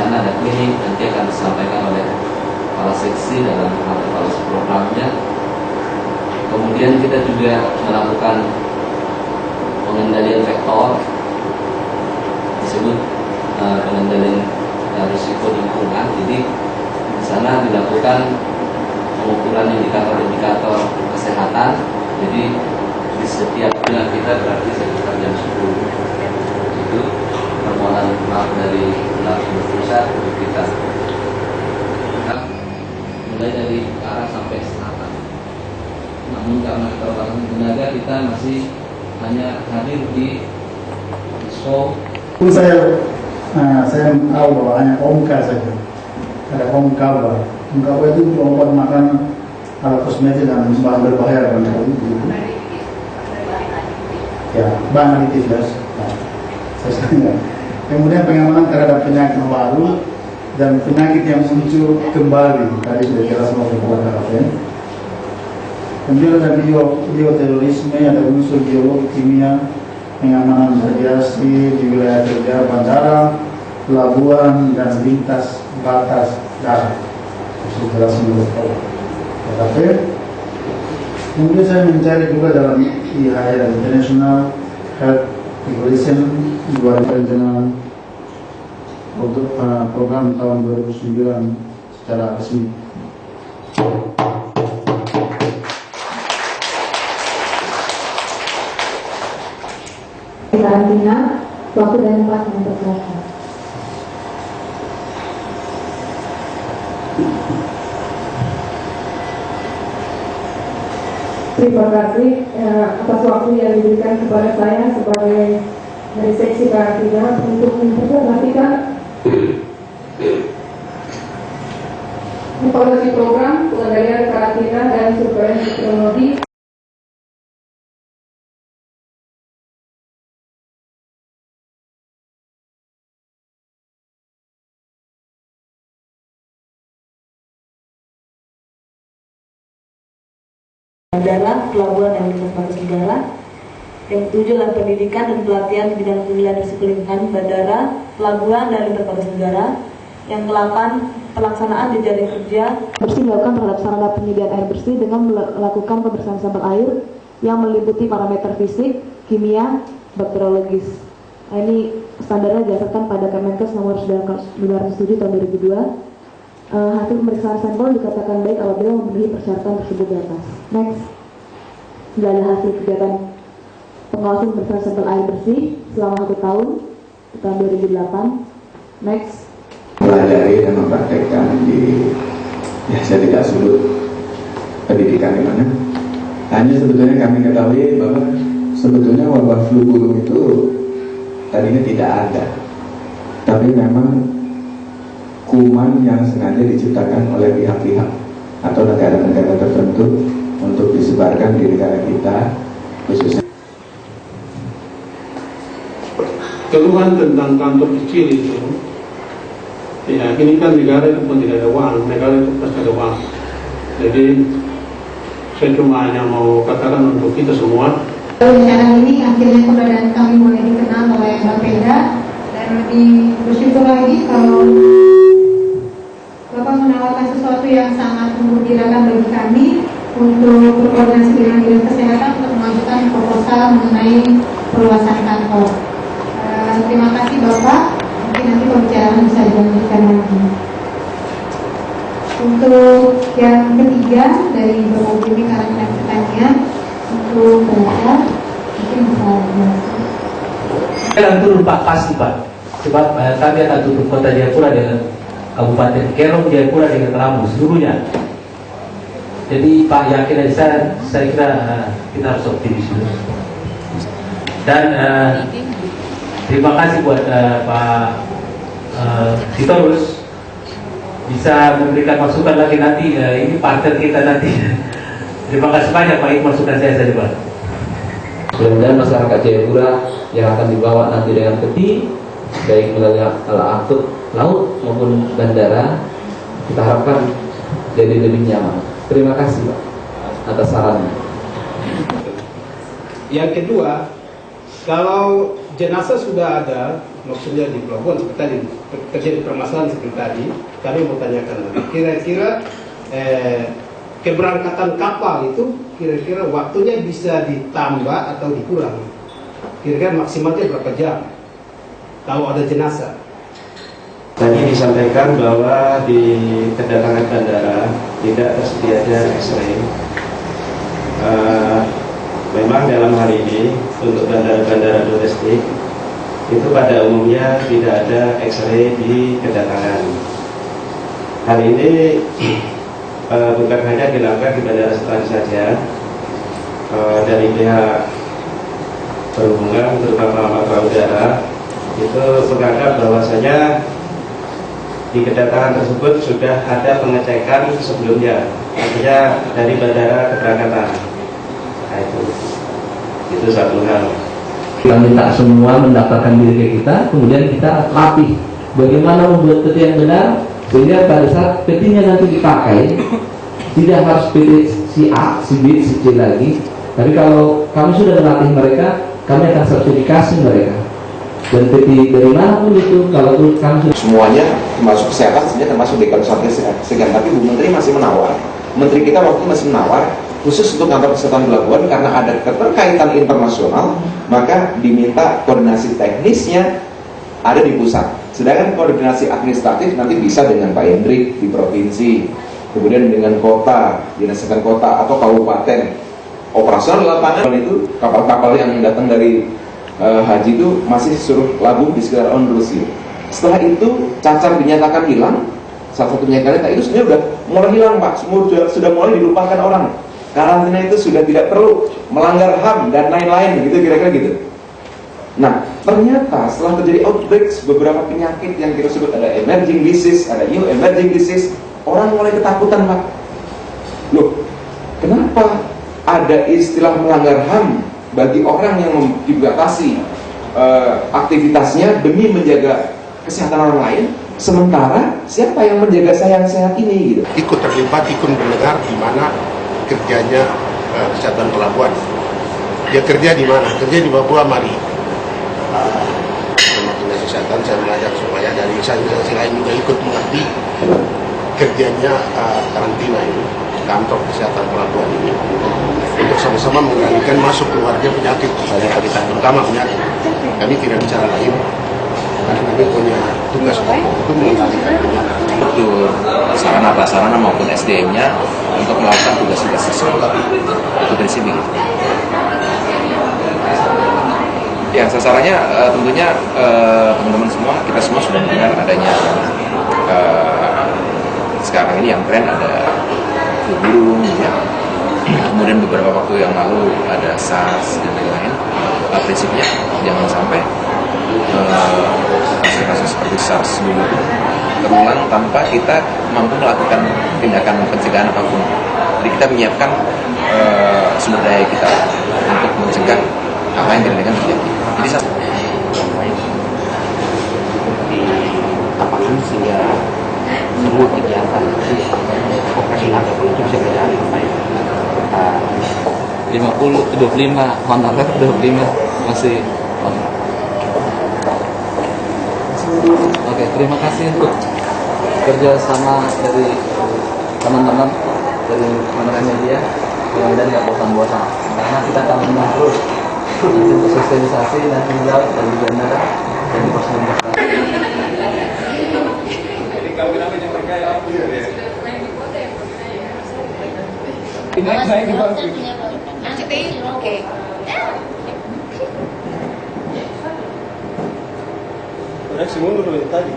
sana ada klinik, nanti akan disampaikan oleh kepala seksi dalam evaluasi programnya. Kemudian kita juga melakukan pengendalian vektor, disebut pengendalian risiko lingkungan. Jadi di sana dilakukan pengukuran indikator-indikator kesehatan. Jadi di setiap bulan kita berarti sekitar jam 10 itu permohonan maaf dari pelaku pusat untuk kita mulai dari arah sampai selatan. Namun karena keterbatasan tenaga kita masih hanya hadir di disko. Saya tahu bahwa hanya OMKA saja. Ada OMKA. OMKA itu obat makan alat kosmetik dan bahan berbahaya kan itu. Ya, bahan aditif ya. Nah, kemudian pengamanan terhadap penyakit baru dan penyakit yang muncul kembali. Tadi sudah jelas bahwa KPN. Kemudian ada bioterorisme, ada unsur biologi, kimia, pengamanan radiasi di wilayah kerja bandara, pelabuhan dan lintas batas darat. Sudah jelas menurut KPP. Kemudian saya mencari juga dalam IHR International Health Regulation 2009 untuk program tahun 2009 secara resmi. Karantina, waktu dan tempat yang terbatas. Terima kasih atas waktu yang diberikan kepada saya sebagai dari seksi karantina untuk memperhatikan evaluasi program pengendalian karantina dan surveillance teknologi. Bandara, pelabuhan dan lintas batas negara. Yang ketujuh adalah pendidikan dan pelatihan di bidang pemilihan risiko lingkungan bandara, pelabuhan dan lintas batas negara. Yang ke-8, pelaksanaan jejaring kerja bersih dilakukan terhadap sarana penyediaan air bersih dengan melakukan pemeriksaan sampel air yang meliputi parameter fisik, kimia, bakteriologis. Nah, ini standarnya didasarkan pada Kemenkes nomor 907 tahun 2002. Hasil pemeriksaan sampel dikatakan baik apabila memenuhi persyaratan tersebut di atas. Next, sudah ada hasil kegiatan pengawasan pemeriksaan sampel air bersih selama 1 tahun di tahun 2008. Next, pelajari dan mempraktekkan di saya tidak sulut pendidikan di mana. Hanya sebetulnya kami ketahui bahwa sebetulnya wabah flu burung itu tadinya tidak ada, tapi memang kuman yang sengaja diciptakan oleh pihak-pihak atau negara-negara tertentu untuk disebarkan di negara kita, khususnya. Keluhan tentang kantor kecil itu, ya ini kan negara itu pun tidak ada uang, negara itu pasti ada uang. Jadi saya cuma hanya mau katakan untuk kita semua. Sekarang ini akhirnya keberadaan kami mulai dikenal oleh Bapeda dan lebih bersyukur lagi kalau Bapak menawarkan sesuatu yang sangat menggembirakan bagi kami untuk berkoordinasi dengan Dinas Kesehatan untuk mengajukan proposal mengenai perluasan kantor. Terima kasih Bapak. Mungkin nanti pembicaraan bisa dilanjutkan lagi. Untuk yang ketiga dari Bapak Jimmy Karantina Pertanian untuk Bapak mungkin bisa dijelaskan. Saya turun Pak pasti Pak. Sebab kami akan tutup kota Jayapura dengan Kabupaten Kerong, Jayapura dengan Lampung seluruhnya. Jadi Pak yakin aja saya kira kita harus optimis dulu. Dan terima kasih buat Pak Sitorus bisa memberikan masukan lagi nanti. Ini partner kita nanti. Terima kasih banyak Pak, ini masukan saya saja Pak. Mudah-mudahan masyarakat Jayapura yang akan dibawa nanti dengan peti, baik melalui angkut laut maupun bandara, kita harapkan jadi lebih nyaman. Terima kasih Pak atas sarannya. Yang kedua, kalau jenazah sudah ada, maksudnya di pelabuhan seperti tadi terjadi permasalahan seperti tadi, kami mau tanyakan lagi. Kira-kira keberangkatan kapal itu kira-kira waktunya bisa ditambah atau dikurang? Kira-kira maksimalnya berapa jam kalau ada jenazah? Tadi disampaikan bahwa di kedatangan bandara tidak tersedianya X-ray. Memang dalam hal ini untuk bandara-bandara domestik itu pada umumnya tidak ada X-ray di kedatangan. Hal ini bukan hanya dilakukan di bandara Sentani saja, dari pihak perhubungan terutama matra udara itu menganggap bahwasanya di kedatangan tersebut sudah ada pengecekan sebelumnya, artinya dari bandara keberangkatan. Nah, itu satu hal. Kita minta semua mendaftarkan diri ke kita, kemudian kita latih bagaimana membuat peti yang benar, sehingga pada saat petinya nanti dipakai tidak harus peti si A, si B, si C lagi. Tapi kalau kami sudah melatih mereka, kami akan sertifikasi mereka. Dan peti dari manapun itu, kalau kami sudah semuanya termasuk kesehatan, sebenarnya termasuk DKM Satgas Segan. Tapi Bu Menteri masih menawar. Menteri kita waktu masih menawar khusus untuk kantor kesehatan pelabuhan karena ada keterkaitan internasional, maka diminta koordinasi teknisnya ada di pusat. Sedangkan koordinasi administratif nanti bisa dengan Pak Hendrik di provinsi, kemudian dengan kota, dinas kesehatan kota atau kabupaten. Operasional lapangan itu kapal-kapal yang datang dari haji itu masih suruh labung di sekitar Ondrosio. Setelah itu cacar dinyatakan hilang, salah satu penyakitnya itu sebenarnya sudah mulai hilang Pak, semua sudah mulai dilupakan orang. Karantina itu sudah tidak perlu melanggar HAM dan lain-lain, gitu kira-kira gitu. Nah, ternyata setelah terjadi outbreak beberapa penyakit yang kita sebut ada emerging disease, ada new emerging disease, orang mulai ketakutan Pak. Loh, kenapa ada istilah melanggar HAM bagi orang yang dibatasi aktivitasnya demi menjaga kesehatan orang lain, sementara siapa yang menjaga saya yang sehat ini gitu? Ikut terlibat, ikut mendengar di mana kerjanya kesehatan pelabuhan. Dia kerja di mana? Kerja di Papua Mari. Sama dinas kesehatan saya mengajak supaya dari instansi lain juga ikut mengerti kerjanya karantina ini, kantor kesehatan pelabuhan ini, untuk sama-sama mengendalikan masuk keluarnya penyakit, terutama penyakit. Kami tidak bicara lain, karena kami punya tugas untuk mengendalikan penyakit. Betul, sarana prasarana maupun SDM-nya untuk melakukan tugas-tugas tersebut. Itu prinsipnya. Ya, sasarannya tentunya teman-teman semua, kita semua sudah mendengar adanya sekarang ini yang tren ada flu burung, ya. Kemudian beberapa waktu yang lalu ada SARS dan lain-lain. Prinsipnya jangan sampai kasus-kasus seperti SARS dulu terulang tanpa kita mampu melakukan tindakan pencegahan apapun. Jadi kita menyiapkan sumber daya kita untuk mencegah apa yang tidak terjadi. Jadi apakah sehingga semua kegiatan operasi nangkap itu bisa berjalan sampai 25 honorer 25 masih Oke, terima kasih untuk kerjasama dari teman-teman dari teman-teman media dan nggak bosan-bosan karena kita akan menang terus nanti untuk sosialisasi dan menjawab dari bandara dan di pos naik di bangku. Oke. Reaksi mundur dari tadi.